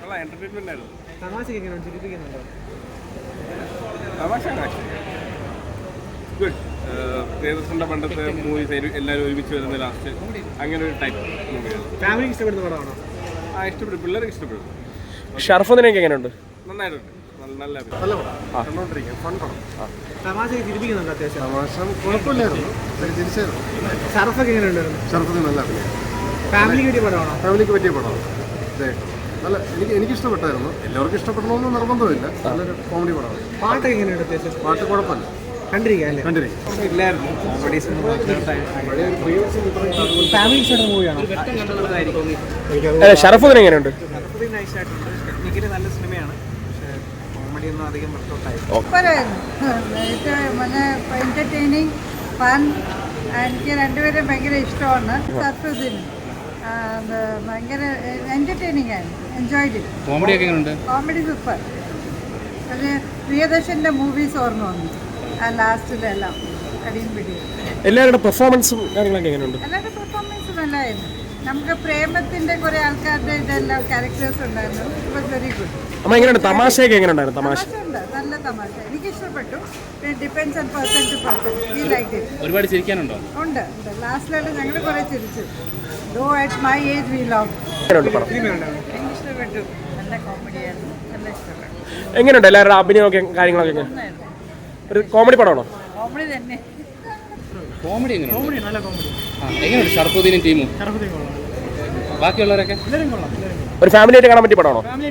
നല്ല എന്റർടൈൻമെന്റ് ആയിരുന്നു. തമാശയൊക്കെ എങ്ങനെയാണ്? ചിരിപ്പിക്കുന്നുണ്ടോ? തമാശ ഗുഡ്. പ്രിയദർശന്റെ പണ്ടത്തെ മൂവീസ് എല്ലാവരും ഒരുമിച്ച് വരുന്ന ലാസ്റ്റ് അങ്ങനെ ഒരു ടൈപ്പ് മൂവിയാണ്. ഫാമിലിക്ക് ഇഷ്ടപ്പെടുന്ന പടമാണോ? ഇഷ്ടപ്പെടും, പിള്ളേർക്ക് ഇഷ്ടപ്പെടും. ഷർഫുദ്ദീനൊക്കെ എങ്ങനെയുണ്ട്? നന്നായിട്ടുണ്ട്. നല്ല നല്ല പടം. കണ്ടോണ്ടിരിക്കാം. ഫൺ പടം. തമാശയൊക്കെ ചിരിപ്പിക്കുന്നുണ്ട് അത്യാവശ്യം. തമാശ കുഴപ്പമില്ലായിരുന്നു, തിരിച്ചായിരുന്നു. ഷറഫൊക്കെ എങ്ങനെയുണ്ടായിരുന്നു? ഷർഫുദ്ദീൻ നല്ല അഭിനയം. ഫാമിലിക്ക് പറ്റിയ പടമാണോ? ഫാമിലിക്ക് പറ്റിയ പടമാണ്. നല്ല എനിക്ക് ഇഷ്ടപ്പെട്ടായിരുന്നു. എല്ലാവർക്കും ഇഷ്ടപ്പെടണമെന്ന് നിർബന്ധമില്ല. നല്ലൊരു കോമഡി പടമാണ്. പാട്ടൊക്കെ എങ്ങനെയുണ്ട്? അത്യാവശ്യം പാട്ട് കുഴപ്പമില്ല, കണ്ടിരിക്കാം അല്ലേ? കണ്ടിരിക്കും. ഇല്ലായിരുന്നു. ഫാമിലി ഇഷ്ടമുള്ള മൂവിയാണോ? ഷറഫുദ്ദീൻ എങ്ങനെയുണ്ട്? ഷറഫുദ്ദീൻ നൈസായിട്ടുണ്ട്. ടെക്നിക്കലി നല്ല സിനിമയാണ്, പക്ഷേ കോമഡി ഒന്നും അധികം വർക്കൗട്ടായി. Entertaining fun. എനിക്ക് രണ്ടുപേരും ഭയങ്കര ഇഷ്ടമാണ്. ഷർഫുദ്ദീൻ ഭയങ്കര എന്റർടൈനിങ് ആണ്. Enjoyed it. കോമഡി ഒക്കെ എങ്ങനെയുണ്ട്? Comedy super. അത് പ്രിയദർശൻ്റെ മൂവീസ് ഓർമ്മ വന്നു. ആ ലാസ്റ്റിലെല്ലാം അടിയും പിടിയും. എല്ലാവരുടെ പെർഫോമൻസും കാര്യങ്ങളൊക്കെ എങ്ങനെയുണ്ട്? എല്ലാവരുടെ പെർഫോമൻസ് നല്ലതായിരുന്നു. നമുക്ക് പ്രേമത്തിൻ്റെ കുറേ ആൾക്കാരുടെ ഇതെല്ലാം ക്യാരക്ടേഴ്സ് ഉണ്ടായിരുന്നു. It was very good. അമ്മ എങ്ങനെയുണ്ട്? തമാശയൊക്കെ എങ്ങനെയുണ്ടായിരുന്നു? തമാശ ഉണ്ട്, നല്ല തമാശ. എനിക്ക് ഇഷ്ടപ്പെട്ടു. Depends on person to person. We like it. ഒരുപാട് ചിരിക്കാനുണ്ടോ? ഉണ്ട്. ലാസ്റ്റിലെല്ലാം ഞങ്ങൾ കുറേ ചിരിച്ചു. Do at my age we love. എനിക്ക് ഇഷ്ടപ്പെട്ടു. നല്ല കോമഡിയായിരുന്നു. നല്ല ഇഷ്ടപ്പെട്ടു. എങ്ങനെയുണ്ട് എല്ലാവരുടെ അഭിനയമൊക്കെ കാര്യങ്ങളൊക്കെ? ഒരു കോമഡി പടമാണോ? കോമഡി തന്നെ. കോമഡി എങ്ങനെയുണ്ട്? കോമഡി നല്ല കോമഡി. എങ്ങനെയുണ്ട് ഷർഫുദ്ദീനും ടീമും? ഷറഫുദ്ദീൻ കൊള്ളാം. ബാക്കിയുള്ളവരൊക്കെ എല്ലാവരും കൊള്ളാം. ഒരു ഫാമിലി ആയിട്ട് കാണാൻ പറ്റിയ പടമാണോ? ഫാമിലി